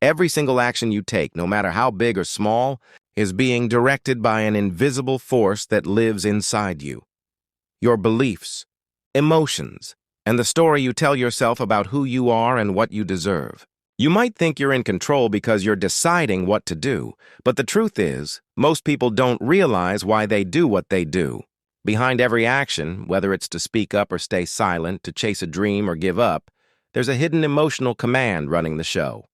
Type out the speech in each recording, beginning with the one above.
Every single action you take, no matter how big or small, is being directed by an invisible force that lives inside you. Your beliefs, emotions, and the story you tell yourself about who you are and what you deserve. You might think you're in control because you're deciding what to do, but the truth is, most people don't realize why they do what they do. Behind every action, whether it's to speak up or stay silent, to chase a dream or give up, there's a hidden emotional command running the show.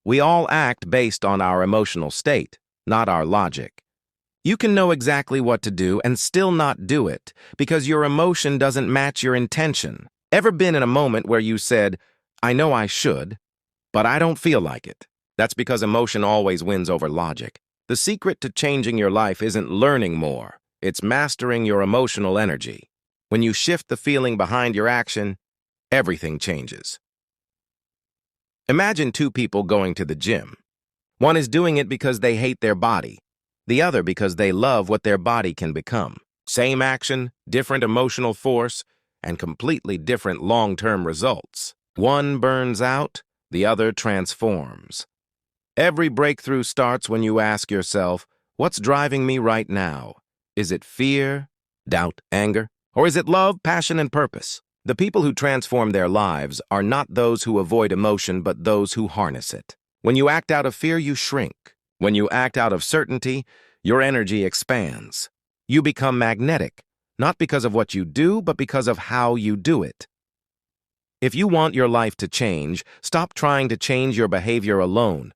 We all act based on our emotional state, not our logic. You can know exactly what to do and still not do it because your emotion doesn't match your intention. Ever been in a moment where you said, "I know I should, but I don't feel like it"? That's because emotion always wins over logic. The secret to changing your life isn't learning more. It's mastering your emotional energy. When you shift the feeling behind your action, everything changes. Imagine two people going to the gym. One is doing it because they hate their body, the other because they love what their body can become. Same action, different emotional force, and completely different long-term results. One burns out, the other transforms. Every breakthrough starts when you ask yourself, what's driving me right now? Is it fear, doubt, anger? Or is it love, passion, and purpose? The people who transform their lives are not those who avoid emotion, but those who harness it. When you act out of fear, you shrink. When you act out of certainty, your energy expands. You become magnetic, not because of what you do, but because of how you do it. If you want your life to change, stop trying to change your behavior alone.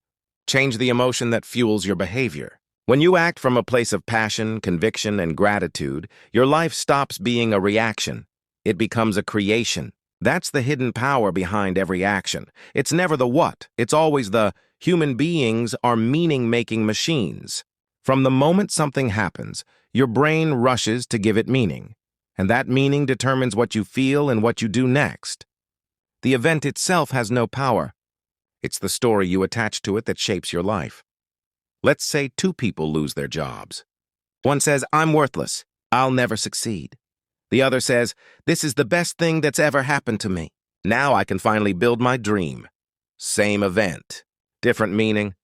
Change the emotion that fuels your behavior. When you act from a place of passion, conviction, and gratitude, your life stops being a reaction. It becomes a creation. That's the hidden power behind every action. It's never the what. It's always the human beings are meaning-making machines. From the moment something happens, your brain rushes to give it meaning. And that meaning determines what you feel and what you do next. The event itself has no power. It's the story you attach to it that shapes your life. Let's say two people lose their jobs. One says, "I'm worthless. I'll never succeed." The other says, "This is the best thing that's ever happened to me. Now I can finally build my dream." Same event, different meaning,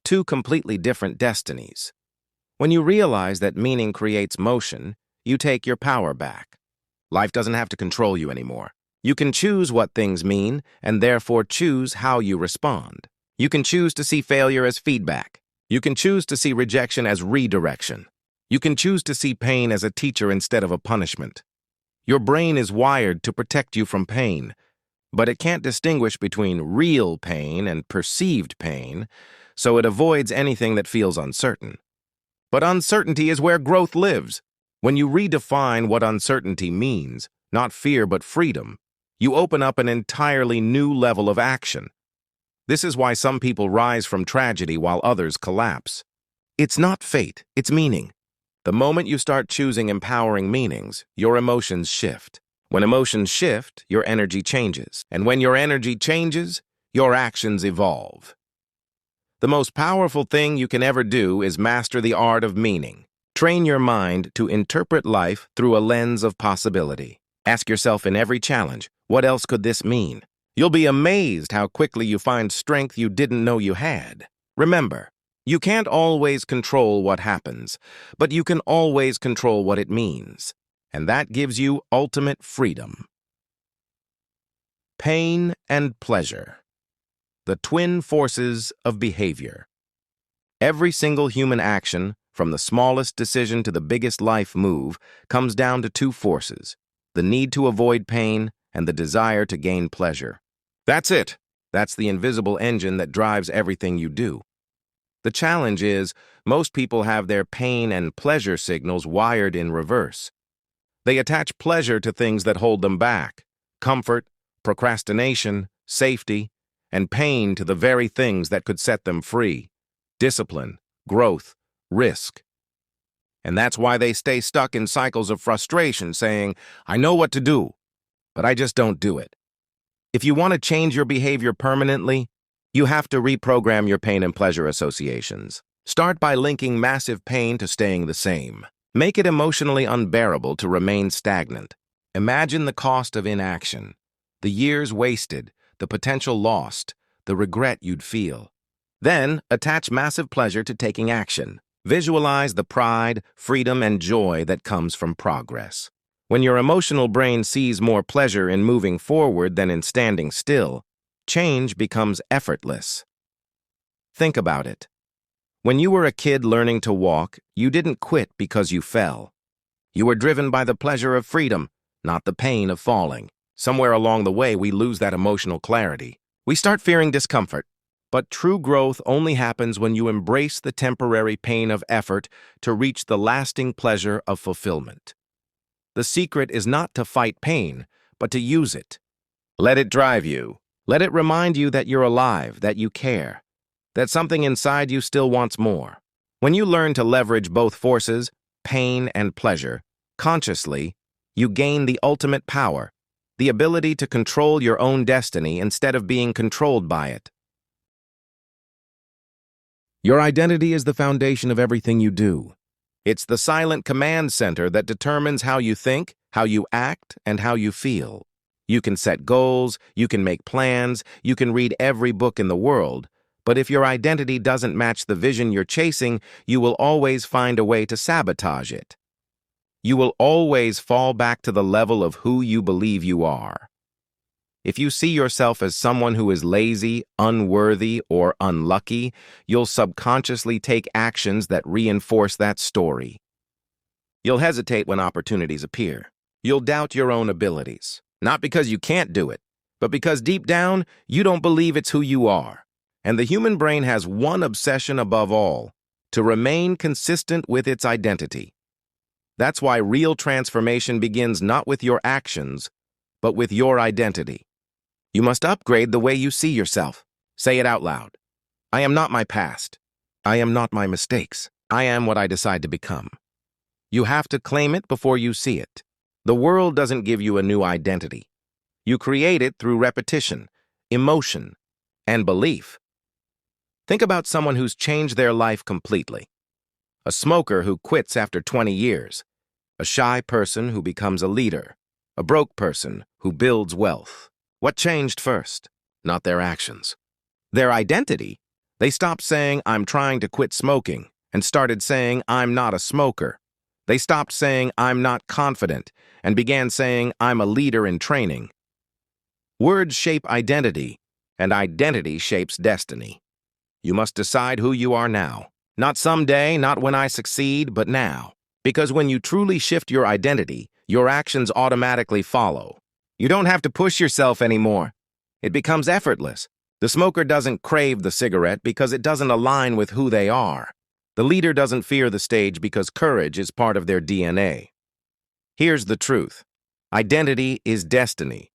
two completely different destinies. When you realize that meaning creates motion, you take your power back. Life doesn't have to control you anymore. You can choose what things mean and therefore choose how you respond. You can choose to see failure as feedback. You can choose to see rejection as redirection. You can choose to see pain as a teacher instead of a punishment. Your brain is wired to protect you from pain, but it can't distinguish between real pain and perceived pain, so it avoids anything that feels uncertain. But uncertainty is where growth lives. When you redefine what uncertainty means, not fear but freedom, you open up an entirely new level of action. This is why some people rise from tragedy while others collapse. It's not fate, it's meaning. The moment you start choosing empowering meanings, your emotions shift. When emotions shift, your energy changes. And when your energy changes, your actions evolve. The most powerful thing you can ever do is master the art of meaning. Train your mind to interpret life through a lens of possibility. Ask yourself in every challenge, what else could this mean? You'll be amazed how quickly you find strength you didn't know you had. Remember, you can't always control what happens, but you can always control what it means. And that gives you ultimate freedom. Pain and pleasure. The twin forces of behavior. Every single human action, from the smallest decision to the biggest life move, comes down to two forces: the need to avoid pain and the desire to gain pleasure. That's it. That's the invisible engine that drives everything you do. The challenge is, most people have their pain and pleasure signals wired in reverse. They attach pleasure to things that hold them back: comfort, procrastination, safety, and pain to the very things that could set them free: discipline, growth, risk. And that's why they stay stuck in cycles of frustration, saying, "I know what to do, but I just don't do it." If you want to change your behavior permanently, you have to reprogram your pain and pleasure associations. Start by linking massive pain to staying the same. Make it emotionally unbearable to remain stagnant. Imagine the cost of inaction, the years wasted, the potential lost, the regret you'd feel. Then, attach massive pleasure to taking action. Visualize the pride, freedom, and joy that comes from progress. When your emotional brain sees more pleasure in moving forward than in standing still, change becomes effortless. Think about it. When you were a kid learning to walk, you didn't quit because you fell. You were driven by the pleasure of freedom, not the pain of falling. Somewhere along the way, we lose that emotional clarity. We start fearing discomfort. But true growth only happens when you embrace the temporary pain of effort to reach the lasting pleasure of fulfillment. The secret is not to fight pain, but to use it. Let it drive you. Let it remind you that you're alive, that you care, that something inside you still wants more. When you learn to leverage both forces, pain and pleasure, consciously, you gain the ultimate power, the ability to control your own destiny instead of being controlled by it. Your identity is the foundation of everything you do. It's the silent command center that determines how you think, how you act, and how you feel. You can set goals, you can make plans, you can read every book in the world, but if your identity doesn't match the vision you're chasing, you will always find a way to sabotage it. You will always fall back to the level of who you believe you are. If you see yourself as someone who is lazy, unworthy, or unlucky, you'll subconsciously take actions that reinforce that story. You'll hesitate when opportunities appear. You'll doubt your own abilities, not because you can't do it, but because deep down, you don't believe it's who you are. And the human brain has one obsession above all: to remain consistent with its identity. That's why real transformation begins not with your actions, but with your identity. You must upgrade the way you see yourself. Say it out loud. I am not my past. I am not my mistakes. I am what I decide to become. You have to claim it before you see it. The world doesn't give you a new identity. You create it through repetition, emotion, and belief. Think about someone who's changed their life completely. A smoker who quits after 20 years. A shy person who becomes a leader. A broke person who builds wealth. What changed first? Not their actions. Their identity. They stopped saying, I'm trying to quit smoking, and started saying, I'm not a smoker. They stopped saying, I'm not confident, and began saying, I'm a leader in training. Words shape identity, and identity shapes destiny. You must decide who you are now. Not someday, not when I succeed, but now. Because when you truly shift your identity, your actions automatically follow. You don't have to push yourself anymore. It becomes effortless. The smoker doesn't crave the cigarette because it doesn't align with who they are. The leader doesn't fear the stage because courage is part of their DNA. Here's the truth. Identity is destiny.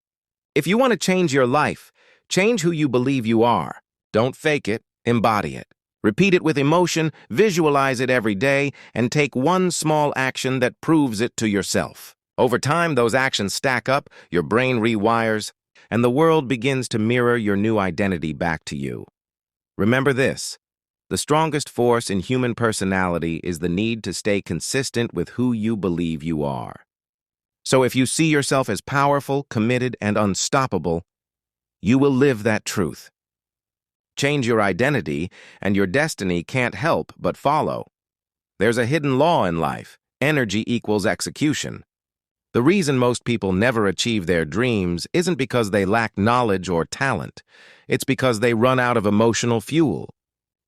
If you want to change your life, change who you believe you are. Don't fake it, embody it. Repeat it with emotion, visualize it every day, and take one small action that proves it to yourself. Over time, those actions stack up, your brain rewires, and the world begins to mirror your new identity back to you. Remember this: the strongest force in human personality is the need to stay consistent with who you believe you are. So if you see yourself as powerful, committed, and unstoppable, you will live that truth. Change your identity, and your destiny can't help but follow. There's a hidden law in life: energy equals execution. The reason most people never achieve their dreams isn't because they lack knowledge or talent. It's because they run out of emotional fuel.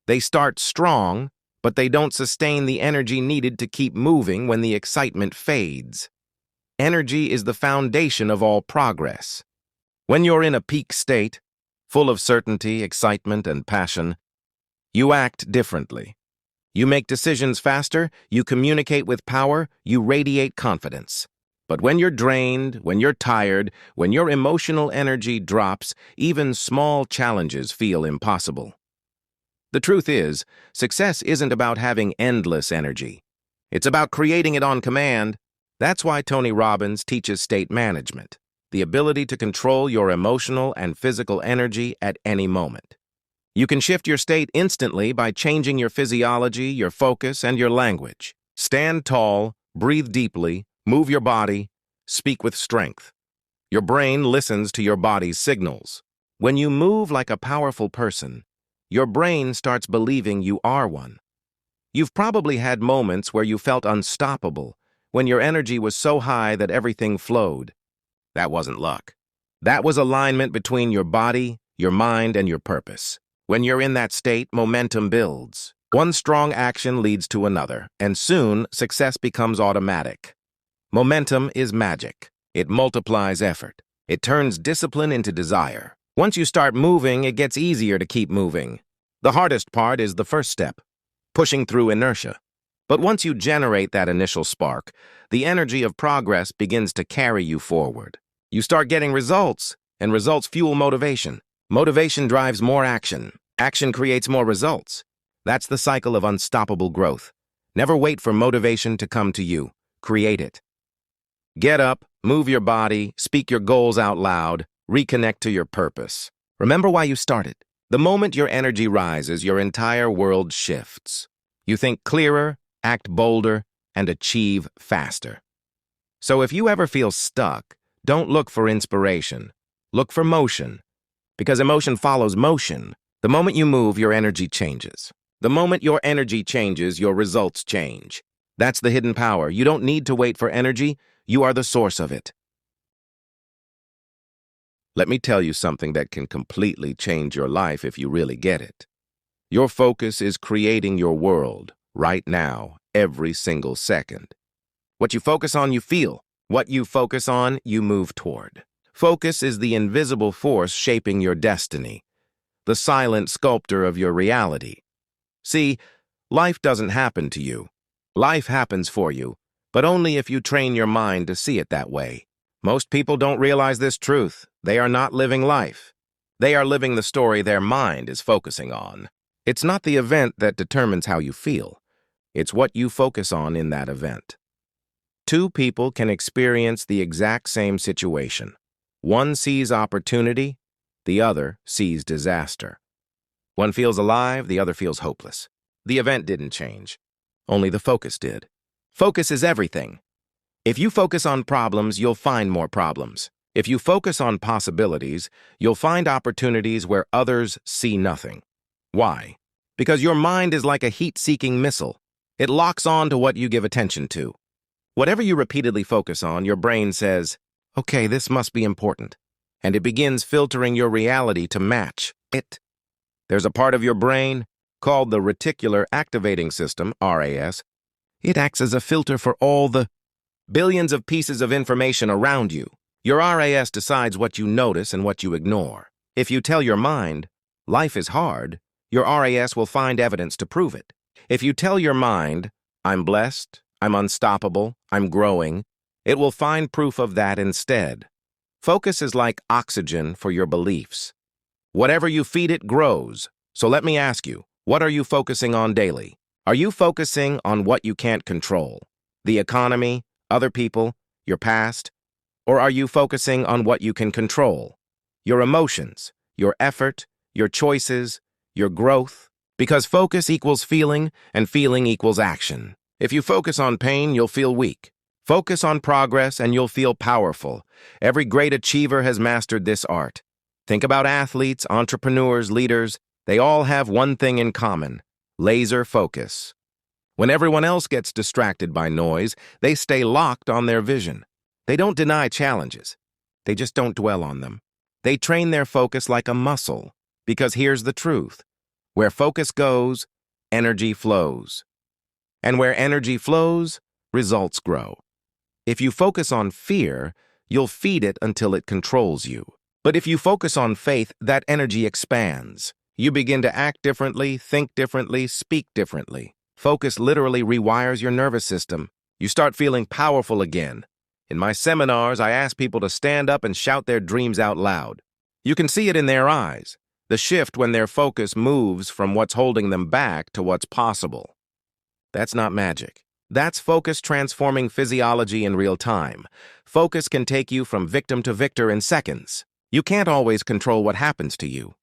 They start strong, but they don't sustain the energy needed to keep moving when the excitement fades. Energy is the foundation of all progress. When you're in a peak state, full of certainty, excitement, and passion, you act differently. You make decisions faster, you communicate with power, you radiate confidence. But when you're drained, when you're tired, when your emotional energy drops, even small challenges feel impossible. The truth is, success isn't about having endless energy. It's about creating it on command. That's why Tony Robbins teaches state management, the ability to control your emotional and physical energy at any moment. You can shift your state instantly by changing your physiology, your focus, and your language. Stand tall, breathe deeply, move your body, speak with strength. Your brain listens to your body's signals. When you move like a powerful person, your brain starts believing you are one. You've probably had moments where you felt unstoppable, when your energy was so high that everything flowed. That wasn't luck. That was alignment between your body, your mind, and your purpose. When you're in that state, momentum builds. One strong action leads to another, and soon success becomes automatic. Momentum is magic. It multiplies effort. It turns discipline into desire. Once you start moving, it gets easier to keep moving. The hardest part is the first step, pushing through inertia. But once you generate that initial spark, the energy of progress begins to carry you forward. You start getting results, and results fuel motivation. Motivation drives more action. Action creates more results. That's the cycle of unstoppable growth. Never wait for motivation to come to you. Create it. Get up, move your body, speak your goals out loud, reconnect to your purpose. Remember why you started. The moment your energy rises, your entire world shifts. You think clearer, act bolder, and achieve faster. So if you ever feel stuck, don't look for inspiration. Look for motion. Because emotion follows motion. The moment you move, your energy changes. The moment your energy changes, your results change. That's the hidden power. You don't need to wait for energy. You are the source of it. Let me tell you something that can completely change your life if you really get it. Your focus is creating your world right now, every single second. What you focus on, you feel. What you focus on, you move toward. Focus is the invisible force shaping your destiny, the silent sculptor of your reality. See, life doesn't happen to you. Life happens for you, but only if you train your mind to see it that way. Most people don't realize this truth. They are not living life. They are living the story their mind is focusing on. It's not the event that determines how you feel. It's what you focus on in that event. Two people can experience the exact same situation. One sees opportunity, the other sees disaster. One feels alive, the other feels hopeless. The event didn't change. Only the focus did. Focus is everything. If you focus on problems, you'll find more problems. If you focus on possibilities, you'll find opportunities where others see nothing. Why? Because your mind is like a heat-seeking missile. It locks on to what you give attention to. Whatever you repeatedly focus on, your brain says, okay, this must be important. And it begins filtering your reality to match it. There's a part of your brain called the reticular activating system, RAS. It acts as a filter for all the billions of pieces of information around you. Your RAS decides what you notice and what you ignore. If you tell your mind, life is hard, your RAS will find evidence to prove it. If you tell your mind, I'm blessed, I'm unstoppable, I'm growing, it will find proof of that instead. Focus is like oxygen for your beliefs. Whatever you feed it grows. So let me ask you, what are you focusing on daily? Are you focusing on what you can't control? The economy, other people, your past? Or are you focusing on what you can control? Your emotions, your effort, your choices, your growth? Because focus equals feeling, and feeling equals action. If you focus on pain, you'll feel weak. Focus on progress, and you'll feel powerful. Every great achiever has mastered this art. Think about athletes, entrepreneurs, leaders. They all have one thing in common: laser focus. When everyone else gets distracted by noise, they stay locked on their vision. They don't deny challenges. They just don't dwell on them. They train their focus like a muscle. Because here's the truth. Where focus goes, energy flows. And where energy flows, results grow. If you focus on fear, you'll feed it until it controls you. But if you focus on faith, that energy expands. You begin to act differently, think differently, speak differently. Focus literally rewires your nervous system. You start feeling powerful again. In my seminars, I ask people to stand up and shout their dreams out loud. You can see it in their eyes, the shift when their focus moves from what's holding them back to what's possible. That's not magic. That's focus transforming physiology in real time. Focus can take you from victim to victor in seconds. You can't always control what happens to you,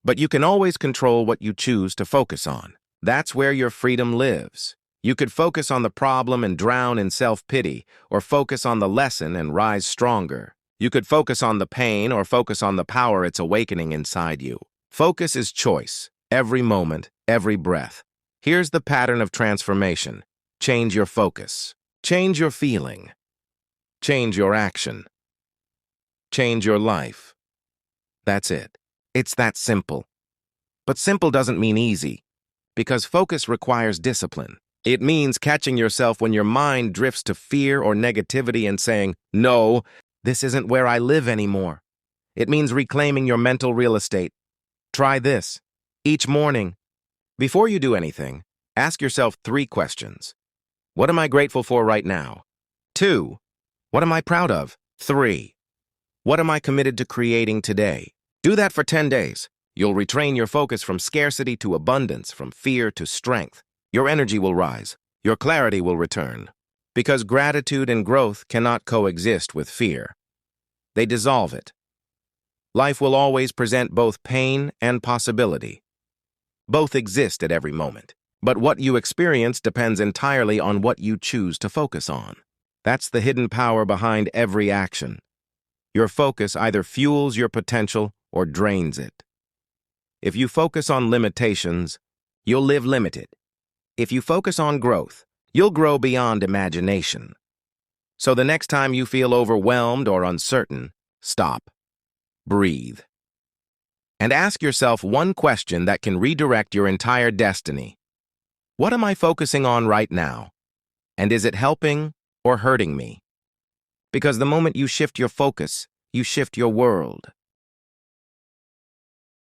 but you can always control what you choose to focus on. That's where your freedom lives. You could focus on the problem and drown in self-pity, or focus on the lesson and rise stronger. You could focus on the pain or focus on the power it's awakening inside you. Focus is choice, every moment, every breath. Here's the pattern of transformation. Change your focus. Change your feeling. Change your action. Change your life. That's it. It's that simple. But simple doesn't mean easy, because focus requires discipline. It means catching yourself when your mind drifts to fear or negativity and saying, "No, this isn't where I live anymore." It means reclaiming your mental real estate. Try this. Each morning, before you do anything, ask yourself 3 questions. What am I grateful for right now? 2. What am I proud of? 3. What am I committed to creating today? Do that for 10 days. You'll retrain your focus from scarcity to abundance, from fear to strength. Your energy will rise. Your clarity will return. Because gratitude and growth cannot coexist with fear. They dissolve it. Life will always present both pain and possibility. Both exist at every moment. But what you experience depends entirely on what you choose to focus on. That's the hidden power behind every action. Your focus either fuels your potential or drains it. If you focus on limitations, you'll live limited. If you focus on growth, you'll grow beyond imagination. So the next time you feel overwhelmed or uncertain, stop, breathe, and ask yourself one question that can redirect your entire destiny. What am I focusing on right now? And is it helping or hurting me? Because the moment you shift your focus, you shift your world.